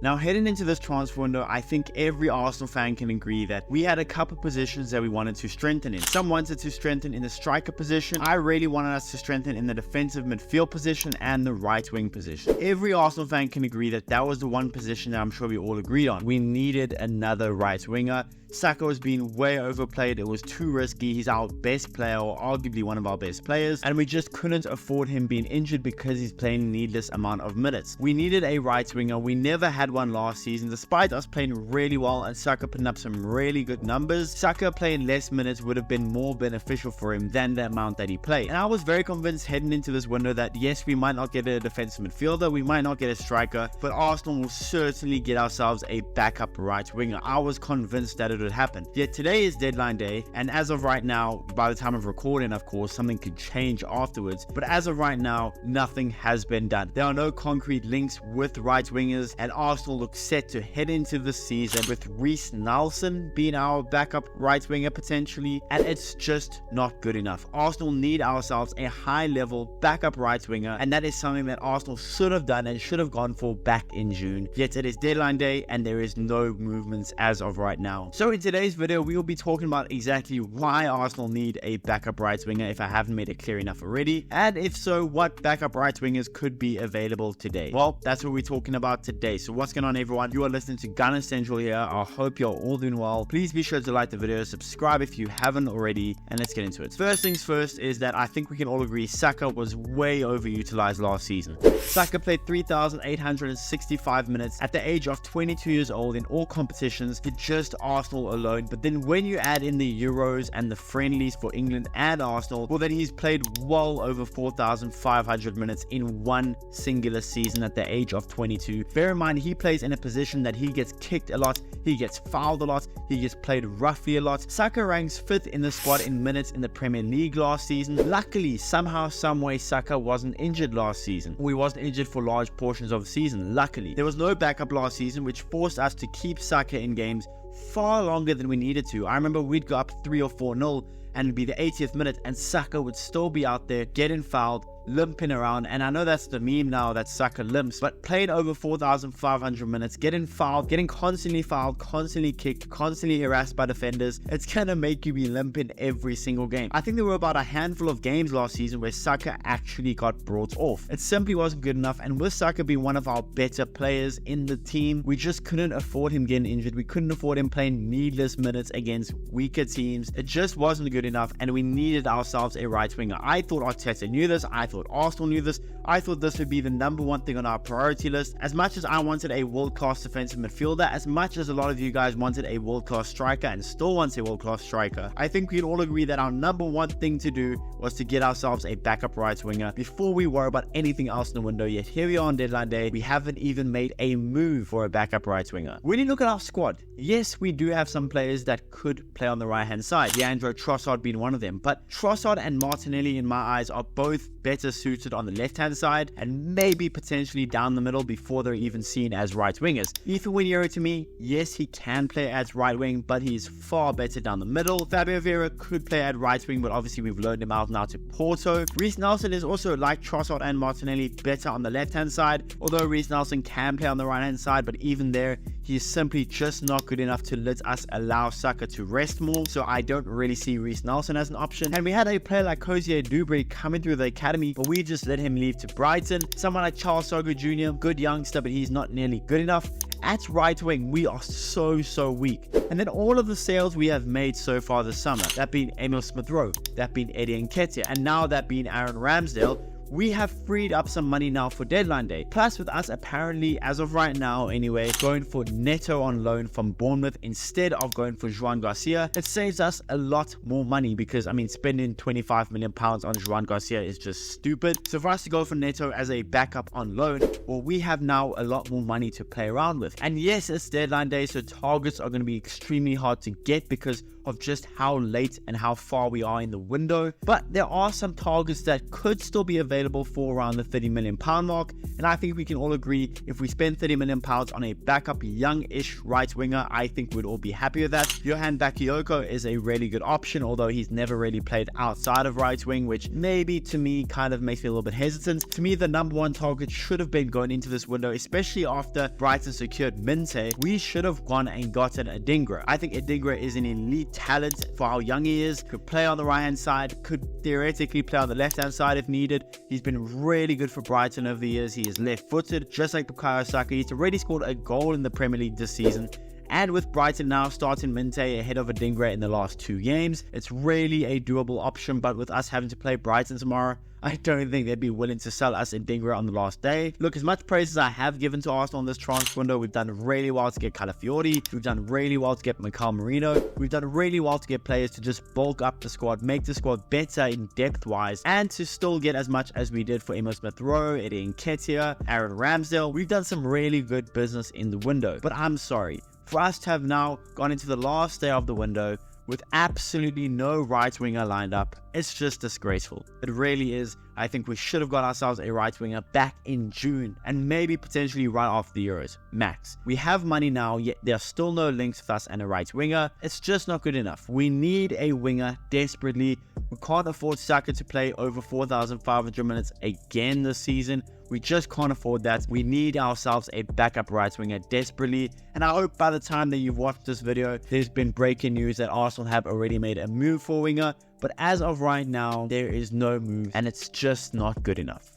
Now, heading into this transfer window, I think every Arsenal fan can agree that we had a couple positions that we wanted to strengthen in. Some wanted to strengthen in the striker position. I really wanted us to strengthen in the defensive midfield position and the right wing position. Every Arsenal fan can agree that that was the one position that I'm sure we all agreed on. We needed another right winger. Saka was being way overplayed. It was too risky. He's our best player, or arguably one of our best players, and we just couldn't afford him being injured because he's playing needless amount of minutes. We needed a right winger. We never had one last season, despite us playing really well and Saka putting up some really good numbers. Saka playing less minutes would have been more beneficial for him than the amount that he played. And I was very convinced heading into this window that yes, we might not get a defensive midfielder, we might not get a striker, but Arsenal will certainly get ourselves a backup right winger. I was convinced that it would happen. Yet today is deadline day, and as of right now, by the time of recording, of course, something could change afterwards, but as of right now, nothing has been done. There are no concrete links with right wingers, and Arsenal looks set to head into the season with Reiss Nelson being our backup right winger potentially, and it's just not good enough. Arsenal need ourselves a high level backup right winger, and that is something that Arsenal should have done and should have gone for back in June. Yet it is deadline day and there is no movements as of right now. So in today's video, we will be talking about exactly why Arsenal need a backup right winger, if I haven't made it clear enough already, and if so, what backup right wingers could be available today. Well, that's what we're talking about today. So what's going on, everyone? You are listening to Gunner Central here. I hope you're all doing well. Please be sure to like the video, subscribe if you haven't already, and let's get into it. First things first is that I think we can all agree Saka was way overutilized last season. Saka played 3,865 minutes at the age of 22 years old in all competitions for just Arsenal alone. But then when you add in the Euros and the friendlies for England and Arsenal, well, then he's played well over 4,500 minutes in one singular season at the age of 22. Bear in mind, he plays in a position that he gets kicked a lot, he gets fouled a lot, he gets played roughly a lot. Saka ranks 5th in the squad in minutes in the Premier League last season. Luckily, somehow, someway, Saka wasn't injured last season. He wasn't injured for large portions of the season, luckily. There was no backup last season, which forced us to keep Saka in games far longer than we needed to. I remember we'd go up 3 or 4-0 and it'd be the 80th minute and Saka would still be out there getting fouled, limping around. And I know that's the meme now that Saka limps, but playing over 4,500 minutes, getting fouled, getting constantly fouled, constantly kicked, constantly harassed by defenders, it's gonna make you be limping every single game. I think there were about a handful of games last season where Saka actually got brought off. It simply wasn't good enough, and with Saka being one of our better players in the team, we just couldn't afford him getting injured. We couldn't afford him playing needless minutes against weaker teams. It just wasn't good enough, and we needed ourselves a right winger. I thought Arteta knew this. I thought Arsenal knew this. I thought this would be the number one thing on our priority list. As much as I wanted a world-class defensive midfielder, as much as a lot of you guys wanted a world-class striker and still want a world-class striker, I think we'd all agree that our number one thing to do was to get ourselves a backup right winger before we worry about anything else in the window. Yet here we are on deadline day, we haven't even made a move for a backup right winger. When you look at our squad, yes, we do have some players that could play on the right hand side, Leandro Trossard being one of them, but Trossard and Martinelli in my eyes are both better suited on the left hand side and maybe potentially down the middle before they're even seen as right wingers. Ethan Winiero, to me, yes, he can play as right wing, but he's far better down the middle. Fabio Vieira could play at right wing, but obviously we've loaned him out now to Porto. Reiss Nelson is also, like Trossard and Martinelli, better on the left hand side, although Reiss Nelson can play on the right hand side, but even there, he's simply just not good enough to let us allow Saka to rest more, so I don't really see Reiss Nelson as an option. And we had a player like Koscielny Dubry coming through the academy, but we just let him leave to Brighton. Someone like Charles Sogo Jr., good youngster, but he's not nearly good enough. At right wing, we are so weak. And then all of the sales we have made so far this summer, that being Emil Smith-Rowe, that being Rowe and Nketiah, and now that being Aaron Ramsdale, we have freed up some money now for deadline day. Plus, with us apparently, as of right now anyway, going for Neto on loan from Bournemouth instead of going for João Garcia, it saves us a lot more money because, I mean, spending £25 million on João Garcia is just stupid. So for us to go for Neto as a backup on loan, well, we have now a lot more money to play around with. And yes, it's deadline day, so targets are going to be extremely hard to get because of just how late and how far we are in the window. But there are some targets that could still be available available for around the £30 million mark, and I think we can all agree if we spend £30 million on a backup young-ish right winger, I think we'd all be happy with that. Johan Bakayoko is a really good option, although he's never really played outside of right wing, which maybe to me kind of makes me a little bit hesitant. To me, the number one target should have been going into this window, especially after Brighton secured Minte. We should have gone and gotten Odegaard. I think Odegaard is an elite talent for how young he is, could play on the right hand side, could theoretically play on the left hand side if needed. He's been really good for Brighton over the years. He is left footed, just like Bukayo Saka. He's already scored a goal in the Premier League this season. And with Brighton now starting Minte ahead of Odegaard in the last 2 games, it's really a doable option. But with us having to play Brighton tomorrow, I don't think they'd be willing to sell us Odegaard on the last day. Look, as much praise as I have given to Arsenal in this transfer window, we've done really well to get Calafiori, we've done really well to get Mikel Merino, we've done really well to get players to just bulk up the squad, make the squad better in depth-wise, and to still get as much as we did for Emil Smith-Rowe, Rowe and Nketiah, Aaron Ramsdale. We've done some really good business in the window, but I'm sorry. For us to have now gone into the last day of the window with absolutely no right winger lined up, it's just disgraceful. It really is. I think we should have got ourselves a right winger back in June, and maybe potentially right after the Euros, max. We have money now, yet there are still no links with us and a right winger. It's just not good enough. We need a winger desperately. We can't afford Saka to play over 4,500 minutes again this season. We just can't afford that. We need ourselves a backup right winger desperately, and I hope by the time that you've watched this video, there's been breaking news that Arsenal have already made a move for a winger. But as of right now, there is no move, and it's just not good enough.